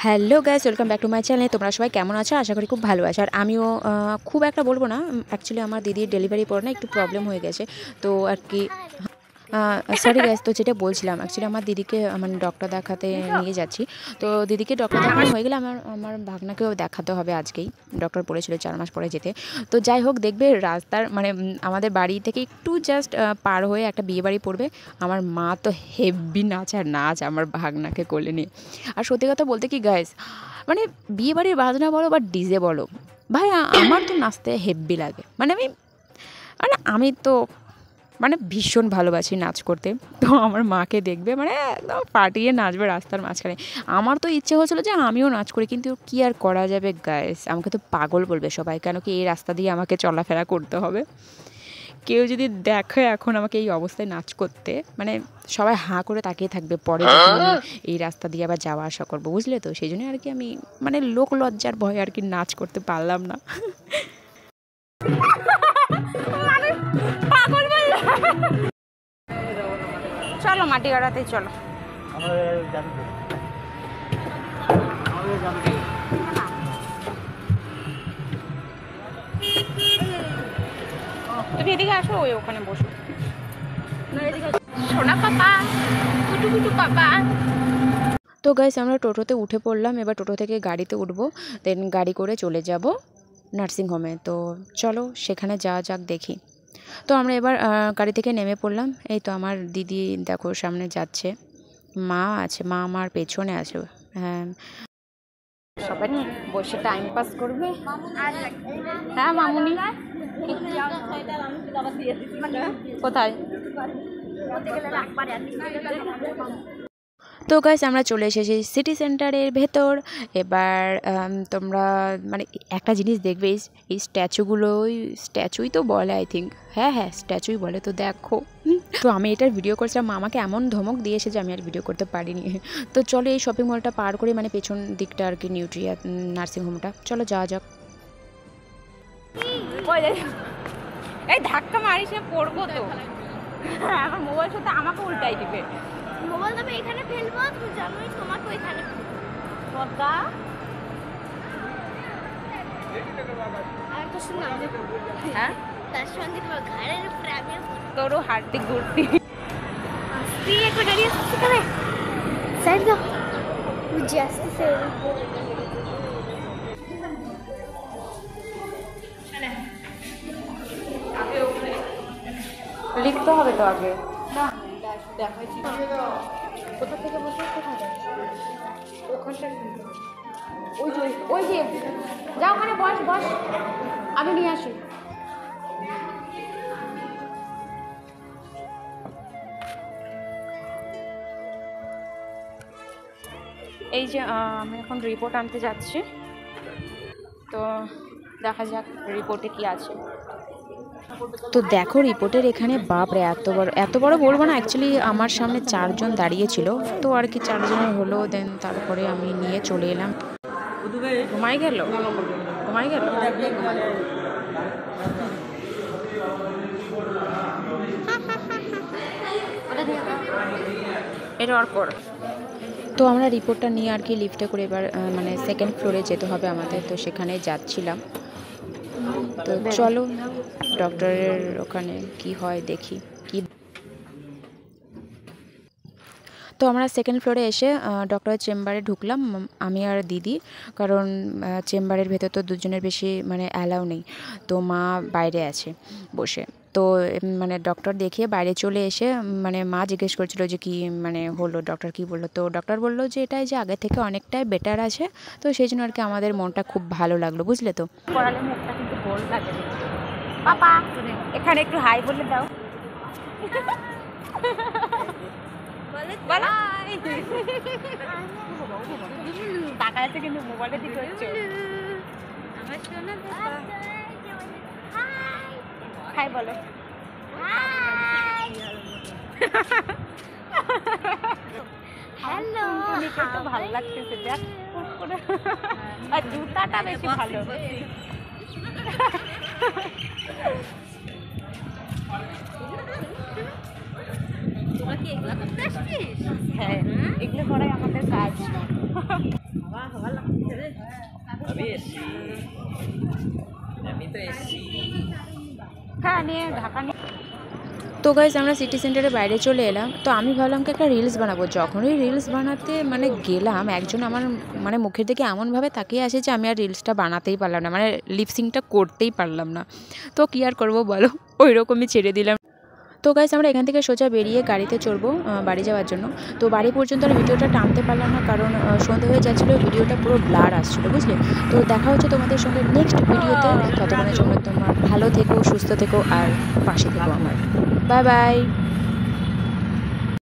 Hello guys, welcome back to my channel. তোমরা সবাই কেমন আছো? আশা করি খুব ভালো আছো। আর আমিও খুব একটা বলবো না, অ্যাকচুয়ালি আমার দিদির ডেলিভারি পর না একটু প্রবলেম হয়ে গেছে, তো আর কি সরি গাইস। তো যেটা বলছিলাম, অ্যাকচুয়ালি আমার দিদিকে মানে ডক্টর দেখাতে নিয়ে যাচ্ছি। তো দিদিকে ডক্টর দেখানো হয়ে গেলে আমার আমার ভাগনাকেও দেখাতে হবে আজকেই। ডক্টর বলেছিল 4 মাস পরে যেতে। তো যাই হোক, দেখবে রাস্তার মানে আমাদের বাড়ি থেকে একটু জাস্ট পার হয়ে একটা বিয়ে বাড়ি পড়বে। আমার মা তো হেভি নাচ আর নাচ আমার ভাগনাকে কোলে নিয়ে। আর সত্যি কথা বলতে কি গাইস, মানে বিয়ে বাড়ির বাজনা বলো বা ডিজে বলো, ভাই আমার তো নাচতে হেভি লাগে। আমি তো মানে ভীষণ ভালোবাসি নাচ করতে। তো আমার মাকে দেখবে মানে একদম ফাটিয়ে নাচবে রাস্তার মাঝখানে। আমার তো ইচ্ছে হচ্ছিলো যে আমিও নাচ করি, কিন্তু কি আর করা যাবে গাইস, আমাকে তো পাগল বলবে সবাই, কেন কি এই রাস্তা দিয়ে আমাকে চলাফেরা করতে হবে। কেউ যদি দেখে এখন আমাকে এই অবস্থায় নাচ করতে, মানে সবাই হাঁ করে তাকিয়ে থাকবে পরে যখন আমি এই রাস্তা দিয়ে আবার যাওয়া আসা করবো, বুঝলে? তো সেই জন্য আর কি আমি মানে লোক লজ্জার ভয়ে আর কি নাচ করতে পারলাম না। চলো মাটি গাড়াতেই চলো। তুমি এদিকে আসো, ওই ওখানে বসো। সোনা পাপা, কুটু কুটু পাপা। তো গাইস, আমরা টোটোতে উঠে পড়লাম। এবার টোটো থেকে গাড়িতে উঠবো, দেন গাড়ি করে চলে যাব নার্সিংহোমে। তো চলো সেখানে যাওয়া যাক, দেখি। তো আমরা এবার গাড়ি থেকে নেমে পড়লাম। এই তো আমার দিদি দেখো সামনে যাচ্ছে, মা আছে, মা আমার পেছনে আছে। হ্যাঁ, সবাই বসে টাইম পাস করবে। হ্যাঁ মামুনি, কোথায়? তো গাইস, আমরা চলে এসেছি সিটি সেন্টারের ভেতর। এবার তোমরা মানে একটা জিনিস দেখবে, এই স্ট্যাচুই তো বলে, আই থিঙ্ক। হ্যাঁ, স্ট্যাচুই বলে। তো দেখো, তো আমি এটার ভিডিও করছিলাম, আমাকে এমন ধমক দিয়েছে যে আমি আর ভিডিও করতে পারিনি। তো চলো এই শপিং মলটা পার করে, মানে পেছন দিকটা আর কি নিউট্রিয়া নার্সিংহোমটা, চলো যাওয়া যাক। এই ধাক্কা মারিস না, পড়বো তো। আমার মোবাইল সাথে আমাকে উল্টাই দিবে। মোবাইল তুমি এখানে ফেলবো, তুমি জানোই তোমাকে ওইখানে পদ্মা আর তো শুনো। হ্যাঁ, তার সঙ্গে তোমার ঘাড়ের উপরে আমি তোরও হাঁটতে ঘুরতি। আসছি, একটা গাড়ি আসছে এখানে, সাইড দাও, বুঝে আসতেছে। লিখতে হবে তো আগে। কোথা থেকে বসে কোথায় ওই যে যা ওখানে বস, আমি নিয়ে আসি। এই যে আমি এখন রিপোর্ট আনতে যাচ্ছি, তো দেখা যাক রিপোর্টে কি আছে। তো দেখো রিপোর্টের এখানে, বাপরে এত বড় বলবো না, অ্যাকচুয়ালি আমার সামনে 4 জন দাঁড়িয়েছিল, তো আর কি 4 জনের হলো। দেন তারপরে আমি নিয়ে চলে এলাম। ঘুমাই গেল। এটা আর কর। তো আমরা রিপোর্টটা নিয়ে আর কি লিফটে করে এবার মানে সেকেন্ড ফ্লোরে যেতে হবে আমাদের, তো সেখানে যাচ্ছিলাম। তো চলো ডক্টরের ওখানে কি হয় দেখি কি। তো আমরা সেকেন্ড ফ্লোরে এসে ডক্টরের চেম্বারে ঢুকলাম, আমি আর দিদি। কারণ চেম্বারের ভেতর তো দুজনের বেশি মানে অ্যালাউ নেই, তো মা বাইরে আছে বসে। তো মানে ডক্টর দেখিয়ে বাইরে চলে এসে মানে মা জিজ্ঞেস করছিল যে কি মানে হলো, ডক্টর কি বললো। তো ডক্টর বললো যে এটাই যে আগে থেকে অনেকটাই বেটার আছে। তো সেই জন্য আর কি আমাদের মনটা খুব ভালো লাগলো, বুঝলে? তো পড়ালে মুখটা কিন্তু গোল লাগে। পাপা এখানে একটু হাই বলে দাও। টাকা আছে কিন্তু মোবাইলের দিকে হচ্ছে। হাই বলো। হ্যালো, তো ভালো লাগতেছে, দেখ আর জুতাটা বেশি ভালো। তোরা কি এগুলা করতে আসছিস? হ্যাঁ, এগুলো করাই আমাদের কাজ। আমি এসছি, আমি তো এসছি। তো গাইজ আমরা সিটি সেন্টারের বাইরে চলে এলাম। তো আমি ভাবলাম কি একটা রিলস বানাবো। যখনই রিলস বানাতে মানে গেলাম, একজন আমার মানে মুখের দিকে এমনভাবে তাকিয়ে আসে যে আমি আর রিলসটা বানাতেই পারলাম না, মানে লিপসিংটা করতেই পারলাম না। তো কী আর করবো বলো, ওই রকমই ছেড়ে দিলাম। তো গাইজ আমরা এখান থেকে সোজা বেরিয়ে গাড়িতে চড়বো বাড়ি যাওয়ার জন্য। তো বাড়ি পর্যন্ত আর ভিডিওটা টানতে পারলাম না, কারণ সন্ধে হয়ে যাচ্ছিলো, ভিডিওটা পুরো ব্লার আসছিলো, বুঝলে। তো দেখা হচ্ছে তোমাদের সঙ্গে নেক্সট ভিডিওতে। ততক্ষণের জন্য তোমার ভালো থেকো, সুস্থ থেকো আর পাশে থেকো আমার। Bye bye.